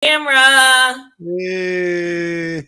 Camera. Hey.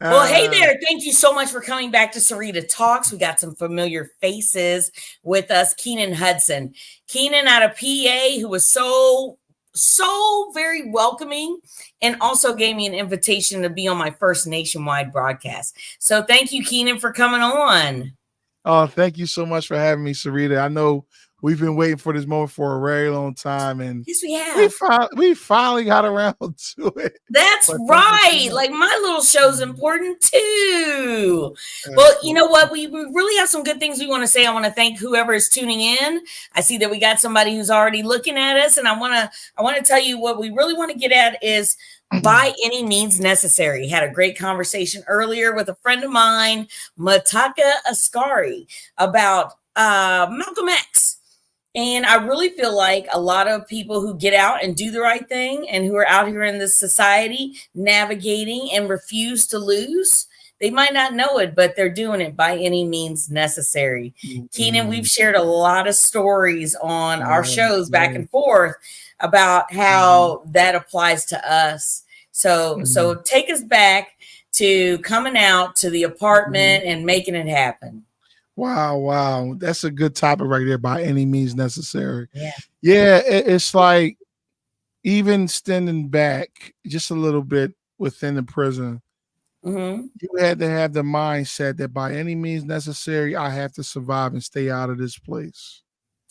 Well, hey there. Thank you so much for coming back to Syreta Talks. We got some familiar faces with us. Keenan Hudson. Keenan out of PA, who was so very welcoming and also gave me an invitation to be on my first nationwide broadcast. So thank you, Keenan, for coming on. Oh, thank you so much for having me, Syreta. I know we've been waiting for this moment for a very long time, and Yes, we have. we finally got around to it. That's But thank you so right. much. Like my little show's Mhm. important too. Well, you Absolutely. know what? We really have some good things we want to say. I want to thank whoever is tuning in. I see that we got somebody who's already looking at us, and I want to tell you what we really want to get at is by any means necessary. Had a great conversation earlier with a friend of mine, Mataka Askari, about Malcolm X. And I really feel like a lot of people who get out and do the right thing and who are out here in this society navigating and refuse to lose, they might not know it, but they're doing it by any means necessary. Keenan, we've Mhm. shared a lot of stories on our Right, shows back right. and forth about Mhm. how that applies to us. So Mhm. take us back to coming out to the Mhm. apartment and making it happen. Wow, wow. That's a good topic right there, by any means necessary. Yeah. Yeah, it's like even standing back just a little bit within the prison, Hmm. you had to have the mindset that by any means necessary, I have to survive and stay out of this place.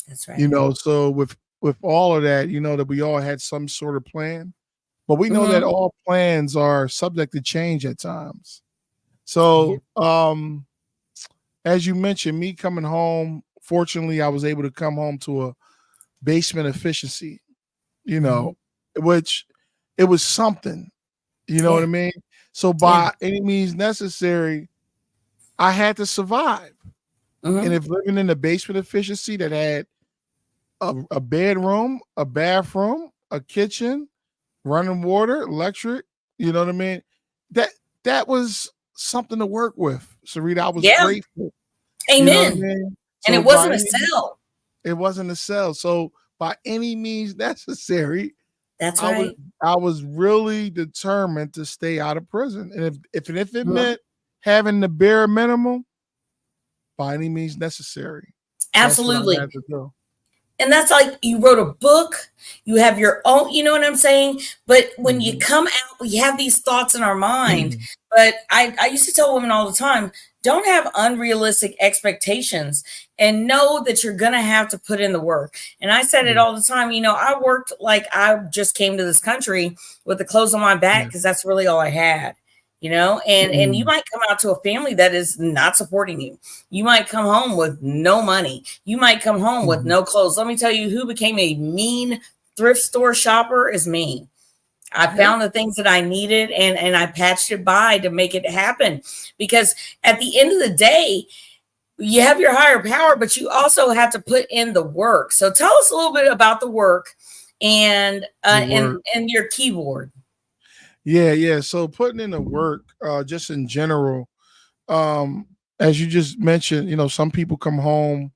That's right. So with all of that, that we all had some sort of plan, but we know that Hmm. all plans are subject to change at times. Yeah. So, as you mentioned, me coming home, fortunately, I was able to come home to a basement efficiency, you Hmm. know, which it was something, you know what Yeah. I mean? So Yeah. by any means necessary, I had to survive. And Hmm. if living in the basement efficiency that had a bedroom, a bathroom, a kitchen, running water, electric, you know what I mean? That that was something to work with. Sarita, I was Yeah. grateful. You know what I Amen. mean? And So it by wasn't a any sell. it wasn't a sell. So by any means necessary, That's I was right. I was really determined to stay out of prison. And if it Mhm. meant having the bare minimum, by any means necessary. That's what I Absolutely. had to do. And that's like you wrote a book, you have your own, you know what I'm saying? But when you Mhm. come out, we have these thoughts in our mind. But I used to tell women all the time, don't have unrealistic expectations and know that you're going to have to put in the work. And I said it Yeah, all the time. I worked like I just came to this country with the clothes on my back yeah. because that's really all I had. And you Mm, might come out to a family that is not supporting you. You might come home with no money. You might come home with mhm. no clothes. Let me tell you who became a mean thrift store shopper is me. I Yep. found the things that I needed and I patched it by to make it happen. Because at the end of the day, you have your higher power, but you also have to put in the work. So tell us a little bit about the work and The work. and your keyboard. Yeah, yeah. So putting in the work, just in general, um, as you just mentioned, some people come home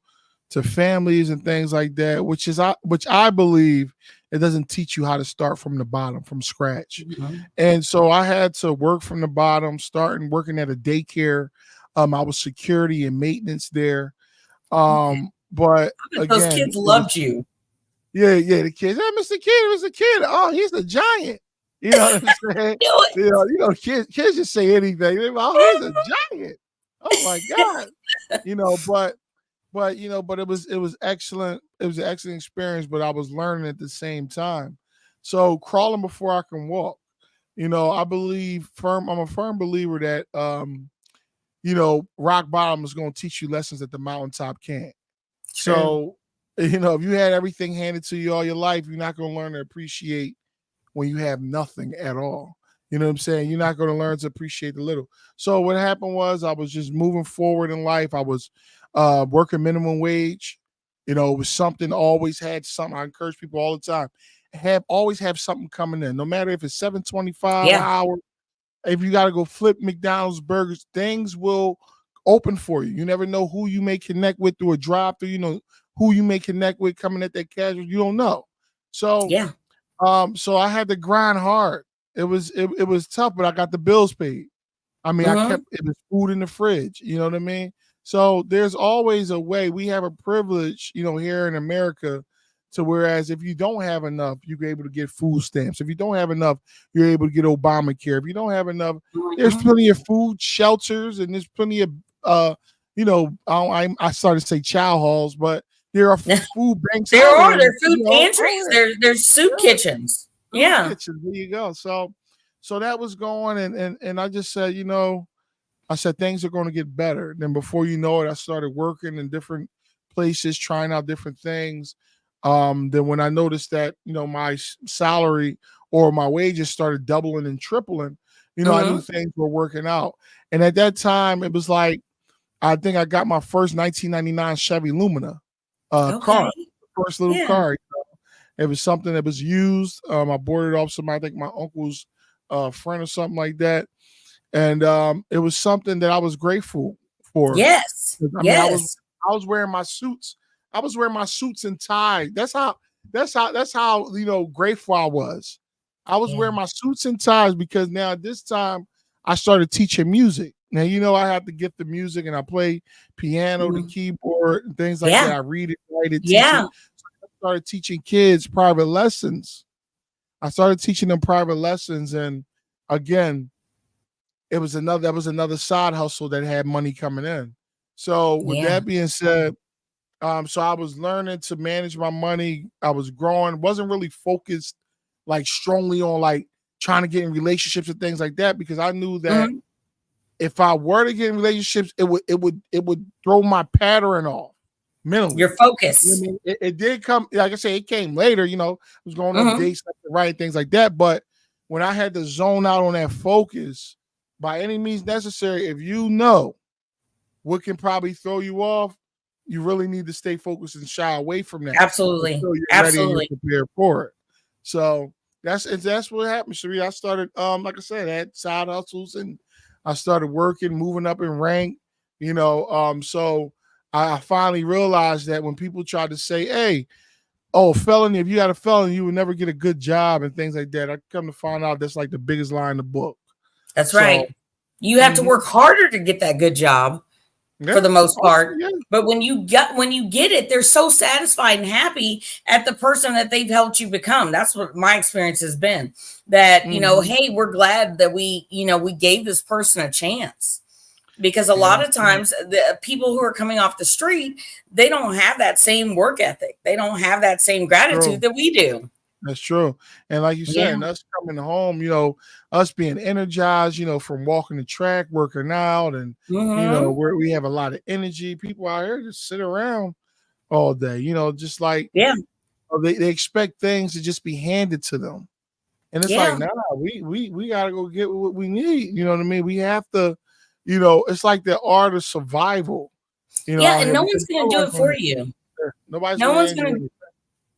to families and things like that, which I believe it doesn't teach you how to start from the bottom, from scratch. Mhm. And so I had to work from the bottom, starting working at a daycare. I was security and maintenance there. Okay. But I bet those again, kids it was loved you. yeah, yeah, the kids. Hey, Mr. Kid, Mr. Kid. Oh, he's a giant. You know what I'm saying? Do it. Kids just say anything. Oh, he's a giant. Oh my God. You know, but it was excellent. It was an excellent experience, but I was learning at the same time. So crawling before I can walk. I'm a firm believer that rock bottom is gonna teach you lessons that the mountaintop can't. True. So, if you had everything handed to you all your life, you're not going to learn to appreciate when you have nothing at all. You know what I'm saying? You're not going to learn to appreciate the little. So what happened was I was just moving forward in life. I was working minimum wage. It was something, always had something. I encourage people all the time. Always have something coming in. No matter if it's 7.25 an Yeah. hour, if you got to go flip McDonald's burgers, things will open for you. You never know who you may connect with through a drive through, who you may connect with coming at that casual. You don't know. So Yeah. so I had to grind hard. it was tough, but I got the bills paid. I mean, I Mm-hmm. kept it was food in the fridge. You know what I mean? So there's always a way. We have a privilege, here in America, to whereas if you don't have enough, you're able to get food stamps. If you don't have enough, you're able to get Obamacare. If you don't have enough, there's Mm-hmm. plenty of food shelters, and there's plenty of I started to say chow halls, but there are food banks There out are. here. There food pantries. There's soup Yeah, kitchens. food Yeah. kitchens. There you go. So that was going, and I just said, I said things are going to get better. Then before you know it, I started working in different places, trying out different things. Then when I noticed that my salary or my wages started doubling and tripling, I knew Mm-hmm. things were working out. And at that time, it was like I think I got my first 1999 Chevy Lumina Okay. car, first little Yeah. car. It was something that was used. I bought it off somebody, I think my uncle's friend or something like that, and it was something that I was grateful for. Yes. I mean, Yes. I was wearing my suits. I was wearing my suits and ties. That's how grateful I was. I was Yeah. wearing my suits and ties because now at this time I started teaching music. Now I have to get the music and I play piano, the Mhm. keyboard, and things like that. Yeah. I read it, write it, teach it. Yeah. So I started teaching kids private lessons. I started teaching them private lessons, and again, that was another side hustle that had money coming in. So with Yeah. that being said, so I was learning to manage my money. I was growing, wasn't really focused like strongly on like trying to get in relationships and things like that because I knew that Mhm. if I were to get in relationships, it would throw my pattern off mentally. Your You know focus. what I mean? It did come, like I say, it came later, I was going on Mhm. dates, like the right things like that. But when I had to zone out on that focus, by any means necessary, if you know what can probably throw you off, you really need to stay focused and shy away from that Absolutely. until you're ready and you're Absolutely. prepared for it. So that's what happened, Sheree. I started, like I said, I had side hustles and I started working, moving up in rank, so I finally realized that when people tried to say, hey, oh, felony, if you got a felony, you would never get a good job and things like that. I come to find out that's like the biggest lie in the book. That's So, right. You have to mhm. work harder to get that good job for Yeah. the most Oh, part. yeah. But when you get it, they're so satisfied and happy at the person that they've helped you become. That's what my experience has been. That, Mhm. hey, we're glad that we gave this person a chance. Because a Yeah, lot that's of right. times the people who are coming off the street, they don't have that same work ethic. They don't have that same True. gratitude that we do. That's true. And like you said, Yeah. and us coming home, us being energized, from walking the track, working out, and Hmm. where we have a lot of energy. People out here just sit around all day, just like Yeah. they expect things to just be handed to them. And it's like, Yeah. nah, we gotta go get what we need. You know what I mean? We have to, it's like the art of survival, Yeah. out And here no because one's going to do nobody's it gonna for you. nobody's No gonna one's hand you going to. anything.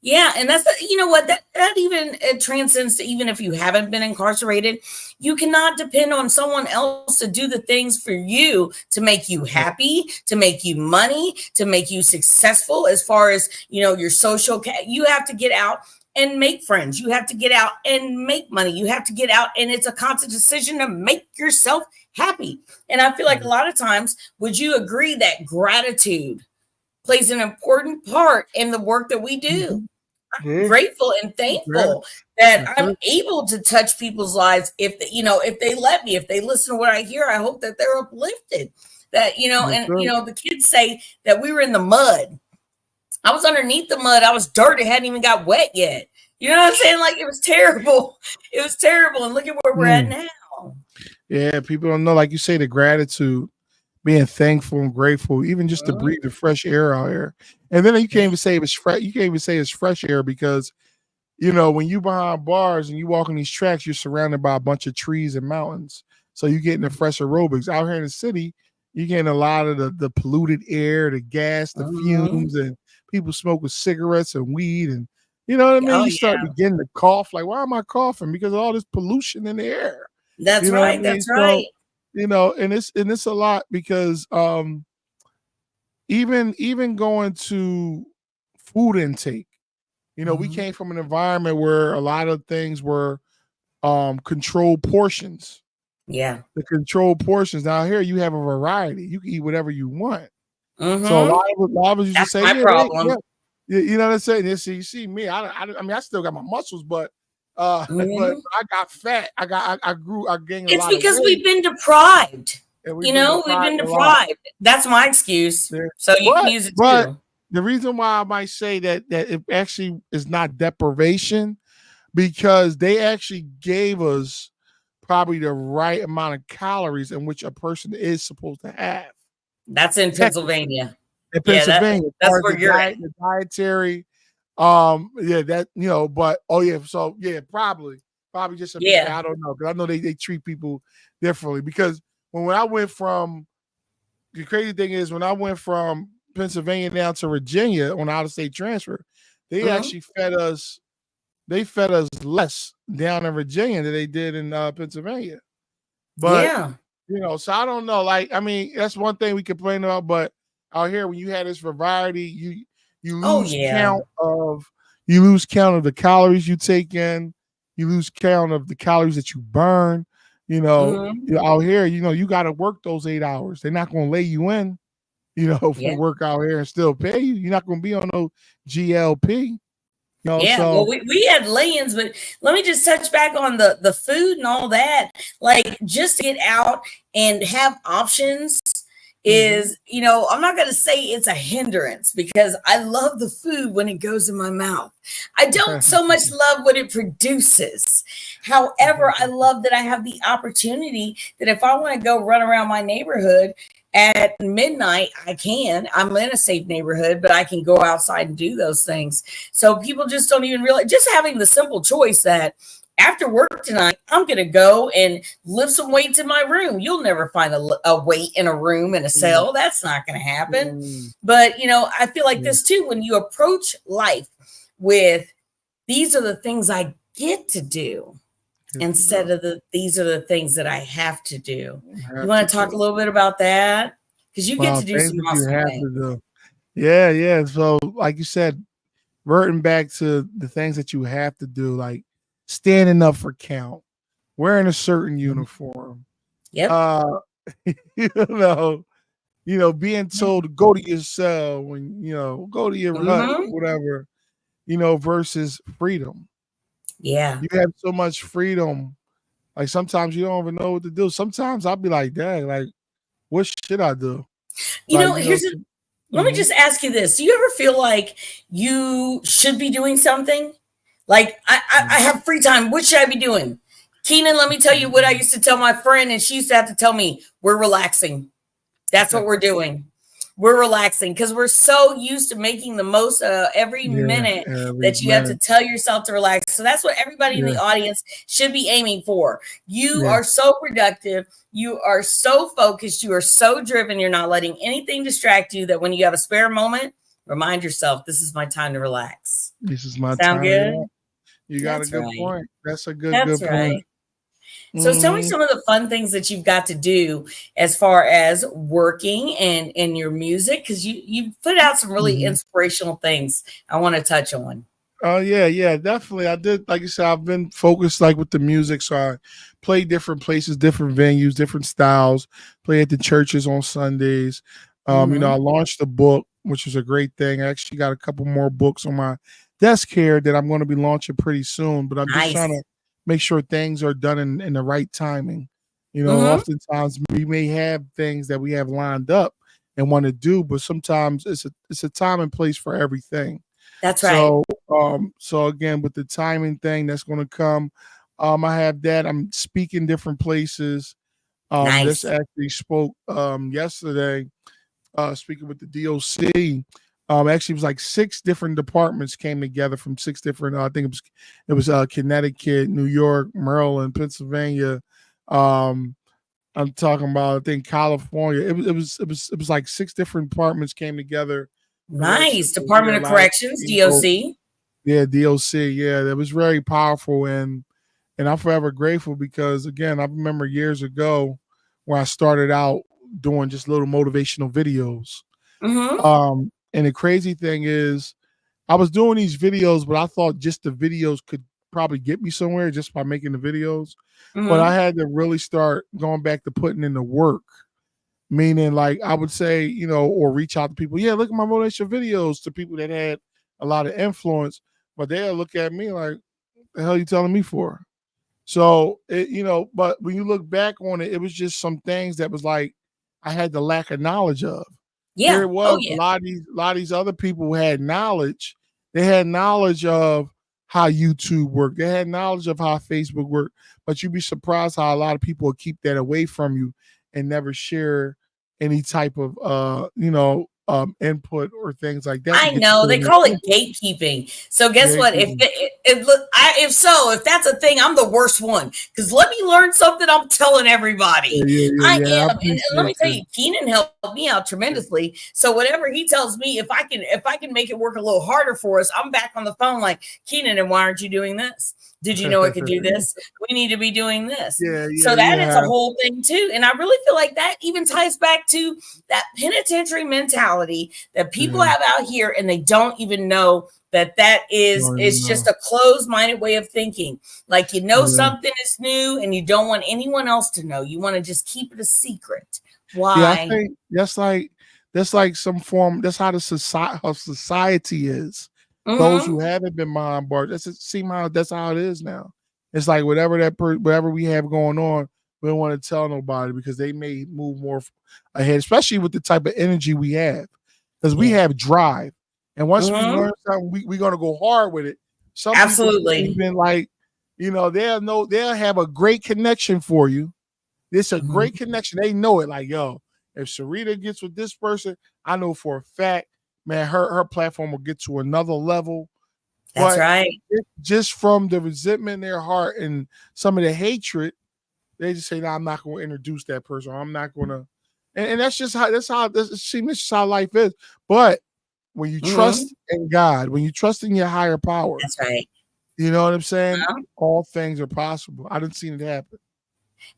Yeah, and that's you know what that even it transcends to even if you haven't been incarcerated, you cannot depend on someone else to do the things for you to make you happy, to make you money, to make you successful as far as your social. You have to get out and make friends. You have to get out and make money. You have to get out, and it's a conscious decision to make yourself happy. And I feel like a lot of times, would you agree that gratitude plays an important part in the work that we do? Mhm. Yeah, Grateful and yeah, thankful that that's I'm it. able to touch people's lives if they let me, if they listen to what I hear, I hope that they're uplifted. That That's and it. the kids say that we were in the mud. I was underneath the mud. I was dirty, hadn't even got wet yet. You know what I'm saying? Like it was terrible. It was terrible. And look at where we're at Mm. now. Yeah, people don't know, like you say, the gratitude, being thankful and grateful, even just to Mhm. breathe the fresh air out here. And then you can't Yeah. even say it's fresh. You can't even say it's fresh air because when you behind bars and you walk on these tracks, you're surrounded by a bunch of trees and mountains. So you getting the fresh aerobics. Out here in the city, you're getting a lot of the polluted air, the gas, the Mhm. fumes, and people smoking cigarettes and weed. And you know what I mean? Oh You start yeah. beginning to cough. Like, why am I coughing? Because of all this pollution in the air. That's You know what I right. mean? That's So, right. and it's a lot because even going to food intake, we Mhm. came from an environment where a lot of things were controlled portions. Yeah. The controlled portions. Now here you have a variety. You can eat whatever you want. So a Mm-hmm. lot of us used to That's say, my yeah, problem. you know what I'm saying? You see me. I mean, I still got my muscles, but but Mm-hmm. I got fat. I gained a It's lot of because weight, we've been deprived. and we've You been know, we've deprived been a lot. deprived. That's my excuse. Yeah. So you can But use it but too. the reason why I might say that it actually is not deprivation because they actually gave us probably the right amount of calories in which a person is supposed to have. That's in Technically, Pennsylvania. in Yeah, Pennsylvania, as that's far as where you're at. the dietary, yeah, that but oh yeah, so yeah, probably just a mix. Yeah. I don't know because I know they treat people differently because when I went from the crazy thing is when I went from Pennsylvania down to Virginia on out of state transfer, they Mm-hmm. actually fed us. They fed us less down in Virginia than they did in Pennsylvania. But Yeah. so I don't know. Like, I mean, that's one thing we complain about, but out here when you had this variety, you Oh lose yeah. count of the calories you take in, you lose count of the calories that you burn. Mm-hmm. Out here, you got to work those 8 hours. They're not going to lay you in, for Yeah. work out here and still pay you. You're not going to be on no GLP. Yeah, well, So we had lay-ins, but let me just touch back on the food and all that. Like, just to get out and have options mhm. is, I'm not going to say it's a hindrance because I love the food when it goes in my mouth. I don't so much love what it produces. However, I love that I have the opportunity that if I want to go run around my neighborhood at midnight, I can. I'm in a safe neighborhood, but I can go outside and do those things. So people just don't even realize, just having the simple choice that after work tonight, I'm going to go and lift some weights in my room. You'll never find a weight in a room in a Mm, cell. That's not going to happen. mm, But, I feel like yeah, this too, when you approach life with these are the things I get to do get to instead do. of these are the things that I have to do. You Have to want to talk a do. little bit about that? Because you get Wow, to do things some that you awesome have things. to do. Yeah, yeah. So, like you said, reverting back to the things that you have to do, like standing up for count, wearing a certain uniform, Yep. uh, you know, being told to go to your cell when go to your hut, Mm-hmm. whatever, versus freedom. Yeah. You have so much freedom. Like sometimes you don't even know what to do. Sometimes I'll be like, dang, like what should I do? Like, Here's a let me mhm. just ask you this. Do you ever feel like you should be doing something? Like, I have free time. What should I be doing? Keenan, let me tell you what I used to tell my friend, and she used to have to tell me, we're relaxing. That's what we're doing. We're relaxing because we're so used to making the most of every Yeah, minute every that you have to minute. tell yourself to relax. So that's what everybody in Yeah, the audience should be aiming for. You yeah. are so productive. You are so focused. You are so driven. You're not letting anything distract you that when you have a spare moment, remind yourself, this is my time to relax. This is my Sound time to good? relax. You got a That's good right. point. That's a That's good point. right. So tell me Mhm. some of the fun things that you've got to do as far as working and your music, because you put out some really Mhm. inspirational things I want to touch on. Oh yeah, yeah, definitely. I did, like you said, I've been focused like with the music, so I play different places, different venues, different styles. Play at the churches on Sundays. Hmm. I launched a book, which is a great thing. I actually got a couple more books on my desk here that I'm going to be launching pretty soon. But I'm just trying to Nice. make sure things are done in the right timing. Hmm. Oftentimes we may have things that we have lined up and want to do, but sometimes it's a time and place for everything. That's right. So again, with the timing thing that's going to come, I have that. I'm speaking different places. This Nice. actually spoke yesterday. Speaking with the DOC. Actually, it was like 6 different departments came together from 6 different. I think it was Connecticut, New York, Maryland, Pennsylvania. Um, I'm talking about I think California. It was like 6 different departments came together to actually Nice. Department of allow Corrections, people. DOC. Yeah, DOC. Yeah, that was very powerful, and I'm forever grateful because again, I remember years ago when I started out doing just little motivational videos. Hmm. And the crazy thing is, I was doing these videos, but I thought just the videos could probably get me somewhere just by making the videos. But Mm-hmm. I had to really start going back to putting in the work. Meaning, like I would say, you know, or reach out to people. Yeah, look at my motivational videos to people that had a lot of influence, but they'll look at me like, "The hell you telling me for?" So it, you know, but when you look back on it, it was just some things that was like I had the lack of knowledge of. Here Yeah. it Oh, was, yeah. a lot of these other people who had knowledge. They had knowledge of how YouTube worked. They had knowledge of how Facebook worked. But you'd be surprised how a lot of people will keep that away from you and never share any type of input or things like that to I get you know to the they next call it level. gatekeeping. So guess what? Gatekeeping. If that's a thing, I'm the worst one. Because let me learn something. I'm telling everybody. Yeah, yeah, I yeah, yeah. I am, and let appreciate me tell that. you, Keenan helped me out tremendously. So whatever he tells me, if I can make it work a little harder for us, I'm back on the phone like Keenan. And why aren't you doing this? Did you know it could do this? We need to be doing this. Yeah, So yeah, you that is a have. whole thing too. And I really feel like that even ties back to that penitentiary mentality that people Yeah, have out here, and they don't even know that don't even it's just know. a closed-minded way of thinking. Like, you know, Yeah. something is new and you don't want anyone else to know. You want to just keep it a secret. Yeah, I Why? think that's like some form. That's how society is. Those Mm-hmm. who haven't been mind barred. That's how it is now. It's like whatever we have going on, we don't want to tell nobody because they may move more ahead, especially with the type of energy we have, because we Yeah. have drive, and once we Mm-hmm. learn something, we're gonna go hard with it. Some people won't Absolutely. even like, they'll have a great connection for you. It's a Mm-hmm. great connection. They know it. Like, yo, if Syreta gets with this person, I know for a fact, man, her platform will get to another level. That's But right. just from the resentment in their heart and some of the hatred, they just say, "No, I'm not going to introduce that person. Or I'm not going to." And that's just how life is. But when you Mm-hmm. trust in God, when you trust in your higher power, That's right. you know what I'm saying? Uh-huh. All things are possible. I didn't see it happen.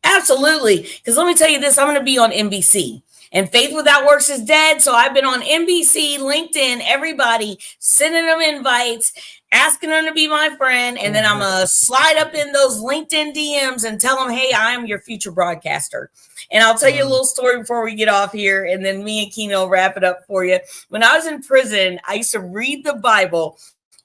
Absolutely. Because let me tell you this, I'm going to be on NBC. And Faith Without Works is dead. So I've been on NBC, LinkedIn, everybody sending them invites, asking them to be my friend. And then I'm going to slide up in those LinkedIn DMs and tell them, hey, I'm your future broadcaster. And I'll tell you a little story before we get off here. And then me and Keenan will wrap it up for you. When I was in prison, I used to read the Bible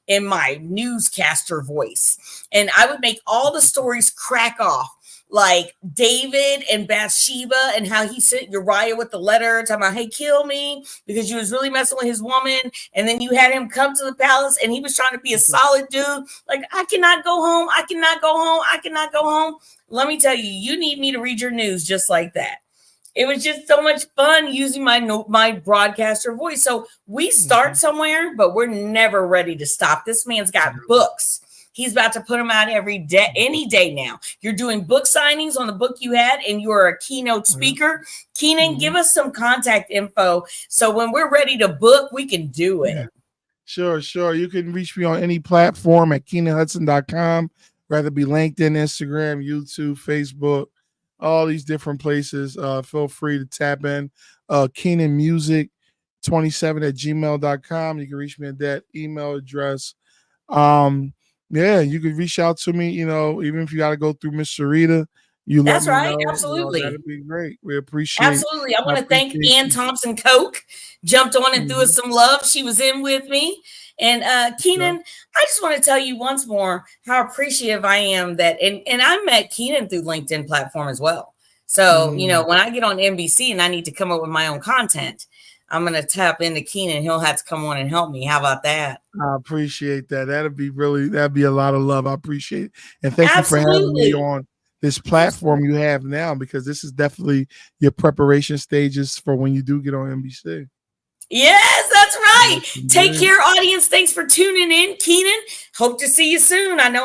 in my newscaster voice. And I would make all the stories crack off, like David and Bathsheba and how he sent Uriah with the letter talking about, hey, kill me, because you was really messing with his woman. And then you had him come to the palace and he was trying to be a solid dude. Like, I cannot go home. I cannot go home. I cannot go home. Let me tell you, you need me to read your news just like that. It was just so much fun using my broadcaster voice. So we start somewhere, but we're never ready to stop. This man's got books. He's about to put them out every day, any day now. You're doing book signings on the book you had, and you're a keynote speaker. Keenan, give us some contact info so when we're ready to book, we can do it. Yeah. Sure. You can reach me on any platform at KeenanHudson.com, whether it be LinkedIn, Instagram, YouTube, Facebook, all these different places. Feel free to tap in. Keenan Music 27 at gmail.com. You can reach me at that email address. Yeah, you can reach out to me, even if you got to go through Miss Syreta, you let That's me right. know. Absolutely. That'd be great. We appreciate Absolutely. I I want to thank appreciate Ann you. Thompson Coke, jumped on and threw us Mhm. some love. She was in with me. And Keenan, Okay. I just want to tell you once more how appreciative I am that, and I met Keenan through LinkedIn platform as well. So, when I get on NBC and I need to come up with my own content, I'm going to tap into Keenan. He'll have to come on and help me. How about that? I appreciate that. That'd be a lot of love. I appreciate it. And thank you for having me Absolutely. on this platform you have now, because this is definitely your preparation stages for when you do get on NBC. Yes, that's right. Yes, Take indeed. care, audience. Thanks for tuning in, Keenan. Hope to see you soon. I know